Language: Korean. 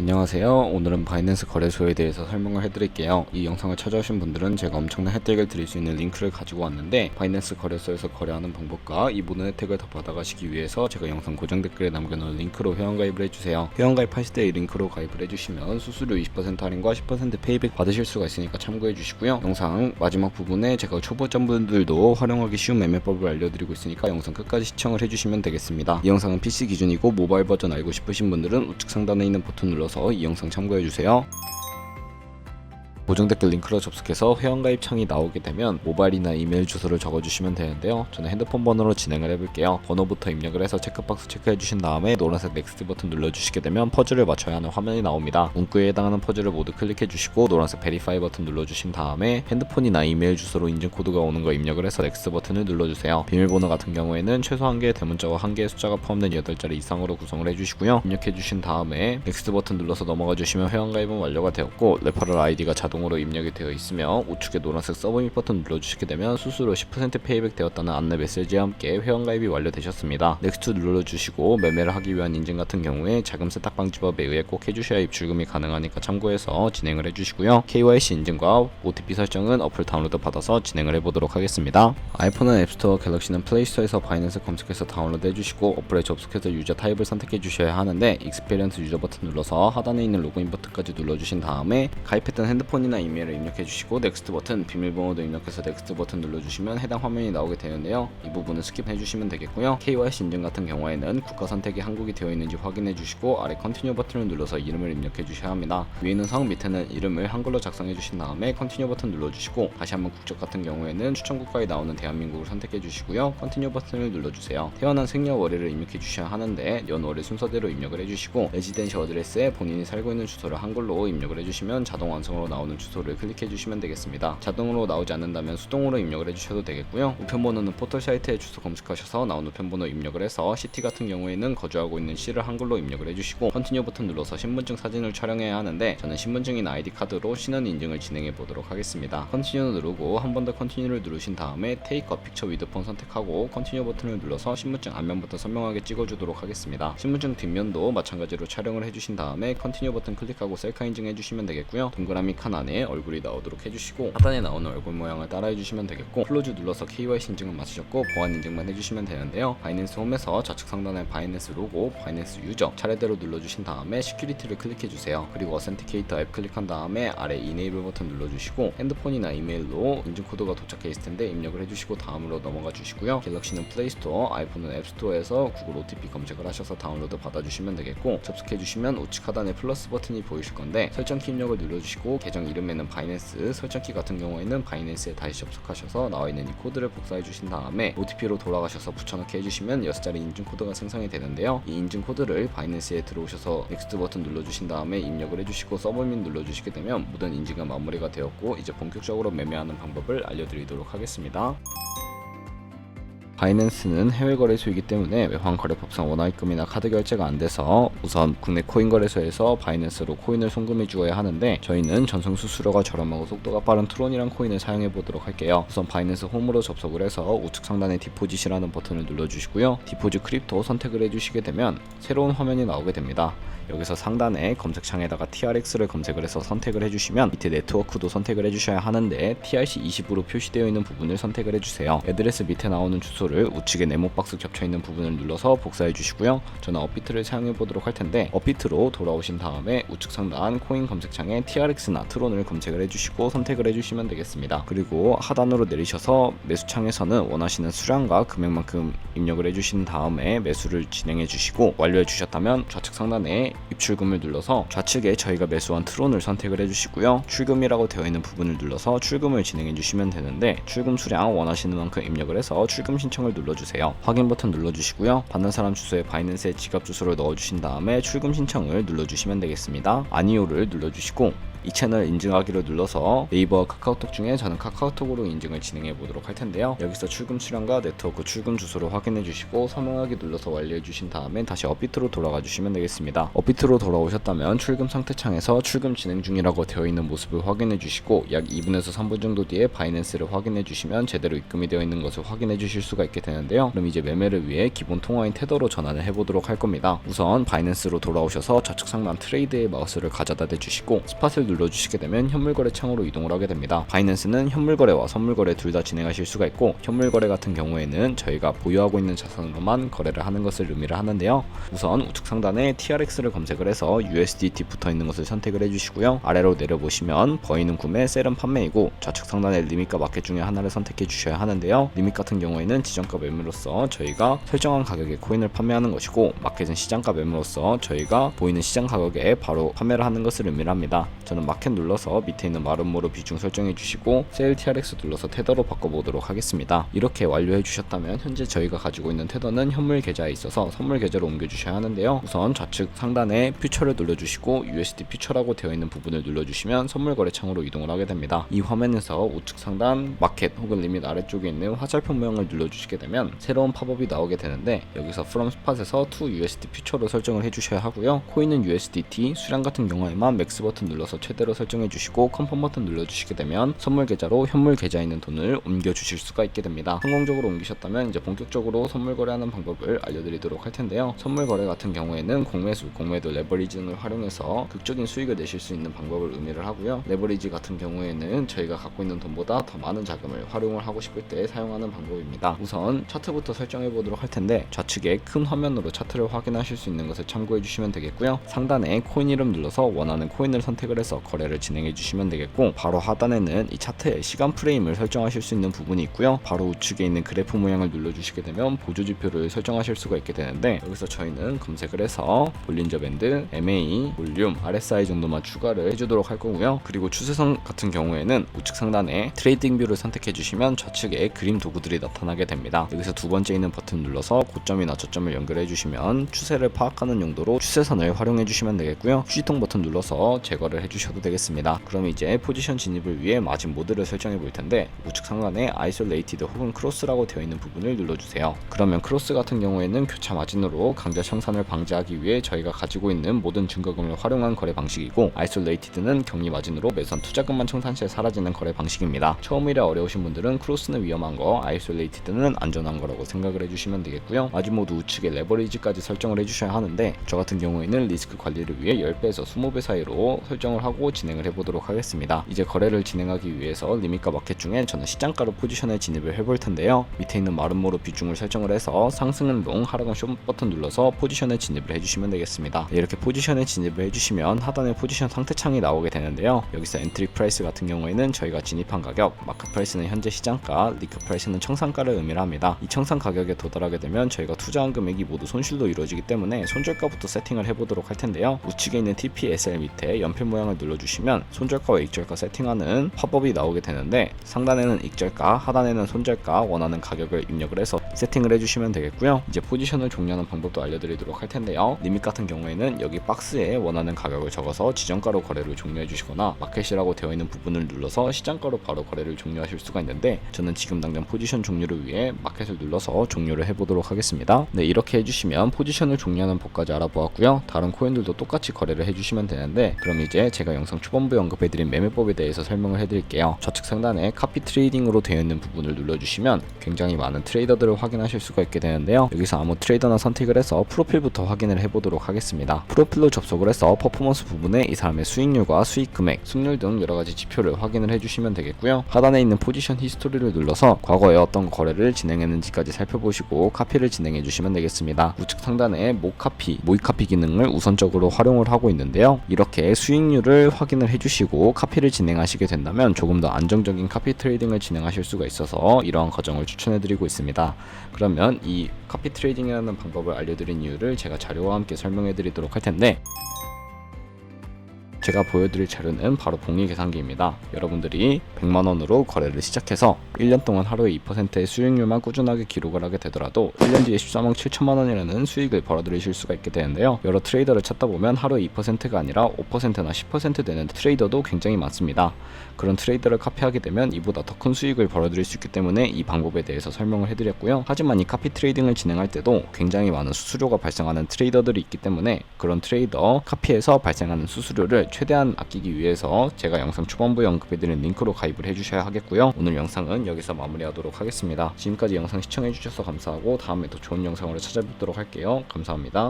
안녕하세요. 오늘은 바이낸스 거래소에 대해서 설명을 해드릴게요. 이 영상을 찾아오신 분들은 제가 엄청난 혜택을 드릴 수 있는 링크를 가지고 왔는데, 바이낸스 거래소에서 거래하는 방법과 이 모든 혜택을 더 받아가시기 위해서 제가 영상 고정 댓글에 남겨놓은 링크로 회원가입을 해주세요. 회원가입하실 때 이 링크로 가입을 해주시면 수수료 20% 할인과 10% 페이백 받으실 수가 있으니까 참고해주시고요. 영상 마지막 부분에 제가 초보자분들도 활용하기 쉬운 매매법을 알려드리고 있으니까 영상 끝까지 시청을 해주시면 되겠습니다. 이 영상은 PC 기준이고 모바일 버전 알고 싶으신 분들은 우측 상단에 있는 버튼 눌러서 이 영상 참고해주세요. 고정 댓글 링크로 접속해서 회원가입 창이 나오게 되면 모바일이나 이메일 주소를 적어주시면 되는데요. 저는 핸드폰 번호로 진행을 해볼게요. 번호부터 입력을 해서 체크박스 체크해주신 다음에 노란색 넥스트 버튼 눌러주시게 되면 퍼즐을 맞춰야 하는 화면이 나옵니다. 문구에 해당하는 퍼즐을 모두 클릭해주시고 노란색 베리파이 버튼 눌러주신 다음에 핸드폰이나 이메일 주소로 인증코드가 오는 거 입력을 해서 넥스트 버튼을 눌러주세요. 비밀번호 같은 경우에는 최소 1개의 대문자와 1개의 숫자가 포함된 8자리 이상으로 구성을 해주시고요. 입력해주신 다음에 넥스트 버튼 눌러서 넘어가주시면 회원가입은 완료가 되었고, 레퍼럴 아이디가 자동으로 입력이 되어 있으며 우측에 노란색 서브밋 버튼 눌러주시게 되면 수수료 10% 페이백 되었다는 안내 메시지와 함께 회원가입이 완료되셨습니다. 넥스트 눌러주시고 매매를 하기 위한 인증 같은 경우에 자금 세탁방지법에 의해 꼭 해주셔야 입출금이 가능하니까 참고해서 진행을 해주시고요. KYC 인증과 OTP 설정은 어플 다운로드 받아서 진행을 해보도록 하겠습니다. 아이폰은 앱스토어, 갤럭시는 플레이스토어에서 바이낸스 검색해서 다운로드 해주시고 어플에 접속해서 유저 타입을 선택해 주셔야 하는데, 익스피리언스 유저 버튼 눌러서 하단에 있는 로그인 버튼까지 눌러주신 다음에 가입했던 핸드폰이나 이메일을 입력해 주시고 넥스트 버튼, 비밀번호도 입력해서 넥스트 버튼 눌러주시면 해당 화면이 나오게 되는데요. 이 부분은 스킵해 주시면 되겠고요. KYC 인증 같은 경우에는 국가 선택이 한국이 되어 있는지 확인해 주시고 아래 컨티뉴 버튼을 눌러서 이름을 입력해 주셔야 합니다. 위에는 성, 밑에는 이름을 한글로 작성해 주신 다음에 컨티뉴 버튼 눌러주시고 다시 한번 국적 같은 경우에는 추천 국가에 나오는 대한민국을 선택해 주시고요. 컨티뉴 버튼을 눌러주세요. 태어난 생년월일을 입력해 주셔야 하는데 연월일 순서대로 입력을 해주시고 레지던셜 어드레스에 본인이 살고 있는 주소를 한글로 입력을 해주시면 자동 완성으로 나오는 주소를 클릭해 주시면 되겠습니다. 자동으로 나오지 않는다면 수동으로 입력을 해주셔도 되겠고요. 우편번호는 포털 사이트에 주소 검색하셔서 나온 우편번호 입력을 해서 시티 같은 경우에는 거주하고 있는 시를 한글로 입력을 해주시고 컨티뉴 버튼 눌러서 신분증 사진을 촬영해야 하는데, 저는 신분증인 아이디 카드로 신원 인증을 진행해 보도록 하겠습니다. 컨티뉴 누르고 한 번 더 컨티뉴를 누르신 다음에 테이크 어 픽처 위드 폰 선택하고 컨티뉴 버튼을 눌러서 신분증 앞면부터 선명하게 찍어주도록 하겠습니다. 신분증 뒷면도 마찬가지로 촬영을 해주신 다음에 컨티뉴 버튼 클릭하고 셀카 인증해 주시면 되겠고요. 동그라미 칸 안에 얼굴이 나오도록 해주시고 하단에 나오는 얼굴 모양을 따라 해주시면 되겠고, 클로즈 눌러서 KYC 인증은 마치셨고 보안 인증만 해주시면 되는데요. 바이낸스 홈에서 좌측 상단에 바이낸스 로고, 바이낸스 유저 차례대로 눌러주신 다음에 시큐리티를 클릭해주세요. 그리고 어센티케이터 앱 클릭한 다음에 아래 이네이블 버튼 눌러주시고 핸드폰이나 이메일로 인증코드가 도착해 있을 텐데 입력을 해주시고 다음으로 넘어가 주시고요. 갤럭시는 플레이스토어, 아이폰은 앱스토어에서 구글 OTP 검색을 하셔서 다운로드 받아주시면 되겠고, 접속해주시면 우측 하단에 플러스 버튼이 보이실 건데 설정키 입력을 눌러주시고 계정 이름에는 바이낸스, 설정키 같은 경우에는 바이낸스에 다시 접속하셔서 나와있는 이 코드를 복사해 주신 다음에 OTP로 돌아가셔서 붙여넣기 해주시면 6자리 인증코드가 생성이 되는데요. 이 인증코드를 바이낸스에 들어오셔서 넥스트 버튼 눌러주신 다음에 입력을 해주시고 서브밋 눌러주시게 되면 모든 인증은 마무리가 되었고, 이제 본격적으로 매매하는 방법을 알려드리도록 하겠습니다. 바이낸스는 해외 거래소이기 때문에 외환 거래법상 원화입금이나 카드 결제가 안 돼서 우선 국내 코인 거래소에서 바이낸스로 코인을 송금해 주어야 하는데, 저희는 전송 수수료가 저렴하고 속도가 빠른 트론이란 코인을 사용해 보도록 할게요. 우선 바이낸스 홈으로 접속을 해서 우측 상단에 디포짓이라는 버튼을 눌러주시고요. 디포짓 크립토 선택을 해주시게 되면 새로운 화면이 나오게 됩니다. 여기서 상단에 검색창에다가 TRX를 검색을 해서 선택을 해주시면 밑에 네트워크도 선택을 해주셔야 하는데 TRC20으로 표시되어 있는 부분을 선택을 해주세요. 애드레스 밑에 나오는 주소를 우측에 네모박스 겹쳐있는 부분을 눌러서 복사해 주시고요. 저는 업비트를 사용해 보도록 할 텐데, 업비트로 돌아오신 다음에 우측 상단 코인 검색창에 TRX나 트론을 검색을 해주시고 선택을 해주시면 되겠습니다. 그리고 하단으로 내리셔서 매수창에서는 원하시는 수량과 금액만큼 입력을 해주신 다음에 매수를 진행해 주시고 완료해 주셨다면 좌측 상단에 입출금을 눌러서 좌측에 저희가 매수한 트론을 선택을 해주시고요. 출금이라고 되어 있는 부분을 눌러서 출금을 진행해 주시면 되는데, 출금 수량 원하시는 만큼 입력을 해서 출금 신청을 눌러주세요. 확인 버튼 눌러주시고요. 받는 사람 주소에 바이낸스의 지갑 주소를 넣어주신 다음에 출금 신청을 눌러주시면 되겠습니다. 아니오를 눌러주시고 이 채널 인증하기를 눌러서 네이버와 카카오톡 중에 저는 카카오톡으로 인증을 진행해 보도록 할 텐데요. 여기서 출금 수량과 네트워크 출금 주소를 확인해 주시고 서명하기 눌러서 완료해 주신 다음에 다시 업비트로 돌아가 주시면 되겠습니다. 업비트로 돌아오셨다면 출금 상태 창에서 출금 진행 중이라고 되어 있는 모습을 확인해 주시고 약 2분에서 3분 정도 뒤에 바이낸스를 확인해 주시면 제대로 입금이 되어 있는 것을 확인해 주실 수가 있게 되는데요. 그럼 이제 매매를 위해 기본 통화인 테더로 전환을 해보도록 할 겁니다. 우선 바이낸스로 돌아오셔서 좌측 상단 트레이드의 마우스를 가져다 대주시고 스팟을 눌러주시게 되면 현물거래 창으로 이동을 하게 됩니다. 바이낸스는 현물거래와 선물거래 둘 다 진행하실 수가 있고 현물거래 같은 경우에는 저희가 보유하고 있는 자산으로만 거래를 하는 것을 의미를 하는데요. 우선 우측 상단에 TRX를 검색을 해서 USDT 붙어 있는 것을 선택을 해주시고요. 아래로 내려보시면 버이는 구매, 셀은 판매이고 좌측 상단에 리밋과 마켓 중에 하나를 선택해 주셔야 하는데요. 리밋 같은 경우에는 지정가 매매로서 저희가 설정한 가격에 코인을 판매하는 것이고 마켓은 시장가 매매로서 저희가 보이는 시장 가격에 바로 판매를 하는 것을 의미를 합니다. 저는 마켓 눌러서 밑에 있는 마름모로 비중 설정해 주시고 셀 TRX 눌러서 테더로 바꿔보도록 하겠습니다. 이렇게 완료해 주셨다면 현재 저희가 가지고 있는 테더는 현물 계좌에 있어서 선물 계좌로 옮겨 주셔야 하는데요. 우선 좌측 상단에 퓨처를 눌러주시고 USD 퓨처라고 되어 있는 부분을 눌러주시면 선물 거래 창으로 이동을 하게 됩니다. 이 화면에서 우측 상단 마켓 혹은 리밋 아래쪽에 있는 화살표 모양을 눌러주시게 되면 새로운 팝업이 나오게 되는데 여기서 from spot에서 to USD 퓨처로 설정을 해주셔야 하고요. 코인은 USDT, 수량 같은 경우에만 맥스 버튼 눌러서 최대로 설정해 주시고 컨펌 버튼 눌러주시게 되면 선물 계좌로 현물 계좌에 있는 돈을 옮겨 주실 수가 있게 됩니다. 성공적으로 옮기셨다면 이제 본격적으로 선물 거래하는 방법을 알려드리도록 할 텐데요. 선물 거래 같은 경우에는 공매수, 공매도 레버리지 등을 활용해서 극적인 수익을 내실 수 있는 방법을 의미를 하고요. 레버리지 같은 경우에는 저희가 갖고 있는 돈보다 더 많은 자금을 활용을 하고 싶을 때 사용하는 방법입니다. 우선 차트부터 설정해 보도록 할 텐데 좌측에 큰 화면으로 차트를 확인하실 수 있는 것을 참고해 주시면 되겠고요. 상단에 코인 이름 눌러서 원하는 코인을 선택을 해서 거래를 진행해 주시면 되겠고 바로 하단에는 이 차트의 시간 프레임을 설정하실 수 있는 부분이 있고요. 바로 우측에 있는 그래프 모양을 눌러주시게 되면 보조 지표를 설정하실 수가 있게 되는데 여기서 저희는 검색을 해서 볼린저 밴드, MA, 볼륨, RSI 정도만 추가를 해주도록 할 거고요. 그리고 추세선 같은 경우에는 우측 상단에 트레이딩 뷰를 선택해 주시면 좌측에 그림 도구들이 나타나게 됩니다. 여기서 두 번째 있는 버튼 눌러서 고점이나 저점을 연결해 주시면 추세를 파악하는 용도로 추세선을 활용해 주시면 되겠고요. 휴지통 버튼 눌러서 제거를 해 주셔도 되겠습니다. 그럼 이제 포지션 진입을 위해 마진 모드를 설정해 볼 텐데 우측 상단에 아이솔레이티드 혹은 크로스라고 되어 있는 부분을 눌러주세요. 그러면 크로스 같은 경우에는 교차 마진으로 강제 청산을 방지하기 위해 저희가 가지고 있는 모든 증거금을 활용한 거래 방식이고 아이솔레이티드는 격리 마진으로 매선 투자금만 청산 시에 사라지는 거래 방식입니다. 처음이라 어려우신 분들은 크로스는 위험한 거, 아이솔레이티드는 안전한 거라고 생각을 해주시면 되겠고요. 마진 모드 우측에 레버리지까지 설정을 해주셔야 하는데 저 같은 경우에는 리스크 관리를 위해 10배에서 20배 사이로 설정을 하고 진행을 해보도록 하겠습니다. 이제 거래를 진행하기 위해서 리밋과 마켓 중에 저는 시장가로 포지션에 진입을 해볼 텐데요. 밑에 있는 마름모로 비중을 설정을 해서 상승은 롱, 하락은 숏 버튼 눌러서 포지션에 진입을 해주시면 되겠습니다. 이렇게 포지션에 진입을 해주시면 하단에 포지션 상태창이 나오게 되는데요. 여기서 엔트리 프라이스 같은 경우에는 저희가 진입한 가격, 마크 프라이스는 현재 시장가, 리크 프라이스는 청산가를 의미를 합니다. 이 청산 가격에 도달하게 되면 저희가 투자한 금액이 모두 손실로 이루어지기 때문에 손절가부터 세팅을 해보도록 할 텐데요. 우측에 있는 TPSL 밑에 연필 모양을 눌러주시면 손절가와 익절가 세팅하는 팝업이 나오게 되는데 상단에는 익절가, 하단에는 손절가 원하는 가격을 입력을 해서 세팅을 해주시면 되겠고요. 이제 포지션을 종료하는 방법도 알려드리도록 할 텐데요. 리밋 같은 경우에는 여기 박스에 원하는 가격을 적어서 지정가로 거래를 종료해 주시거나 마켓이라고 되어 있는 부분을 눌러서 시장가로 바로 거래를 종료하실 수가 있는데 저는 지금 당장 포지션 종료를 위해 마켓을 눌러서 종료를 해보도록 하겠습니다. 네, 이렇게 해주시면 포지션을 종료하는 법까지 알아보았고요. 다른 코인들도 똑같이 거래를 해주시면 되는데 그럼 이제 제가 영상 초반부에 언급해드린 매매법에 대해서 설명을 해드릴게요. 좌측 상단에 카피 트레이딩으로 되어 있는 부분을 눌러주시면 굉장히 많은 트레이더들을 확인하실 수가 있게 되는데요. 여기서 아무 트레이더나 선택을 해서 프로필부터 확인을 해보도록 하겠습니다. 프로필로 접속을 해서 퍼포먼스 부분에 이 사람의 수익률과 수익 금액, 승률 등 여러가지 지표를 확인을 해주시면 되겠고요. 하단에 있는 포지션 히스토리를 눌러서 과거에 어떤 거래를 진행했는지까지 살펴보시고 카피를 진행해 주시면 되겠습니다. 우측 상단에 모카피, 모이카피 기능을 우선적으로 활용을 하고 있는데요. 이렇게 수익률을 확인을 해주시고 카피를 진행하시게 된다면 조금 더 안정적인 카피 트레이딩을 진행하실 수가 있어서 이러한 과정을 추천해드리고 있습니다. 그러면 이 카피 트레이딩이라는 방법을 알려드린 이유를 제가 자료와 함께 설명해드리도록 할 텐데 제가 보여드릴 자료는 바로 복리 계산기입니다. 여러분들이 100만원으로 거래를 시작해서 1년 동안 하루에 2%의 수익률만 꾸준하게 기록을 하게 되더라도 1년 뒤에 13억 7천만원이라는 수익을 벌어들이실 수가 있게 되는데요. 여러 트레이더를 찾다 보면 하루에 2%가 아니라 5%나 10% 되는 트레이더도 굉장히 많습니다. 그런 트레이더를 카피하게 되면 이보다 더 큰 수익을 벌어들일 수 있기 때문에 이 방법에 대해서 설명을 해드렸고요. 하지만 이 카피 트레이딩을 진행할 때도 굉장히 많은 수수료가 발생하는 트레이더들이 있기 때문에 그런 트레이더 카피에서 발생하는 수수료를 최대한 아끼기 위해서 제가 영상 초반부에 언급해드린 링크로 가입을 해주셔야 하겠고요. 오늘 영상은 여기서 마무리하도록 하겠습니다. 지금까지 영상 시청해주셔서 감사하고 다음에 더 좋은 영상으로 찾아뵙도록 할게요. 감사합니다.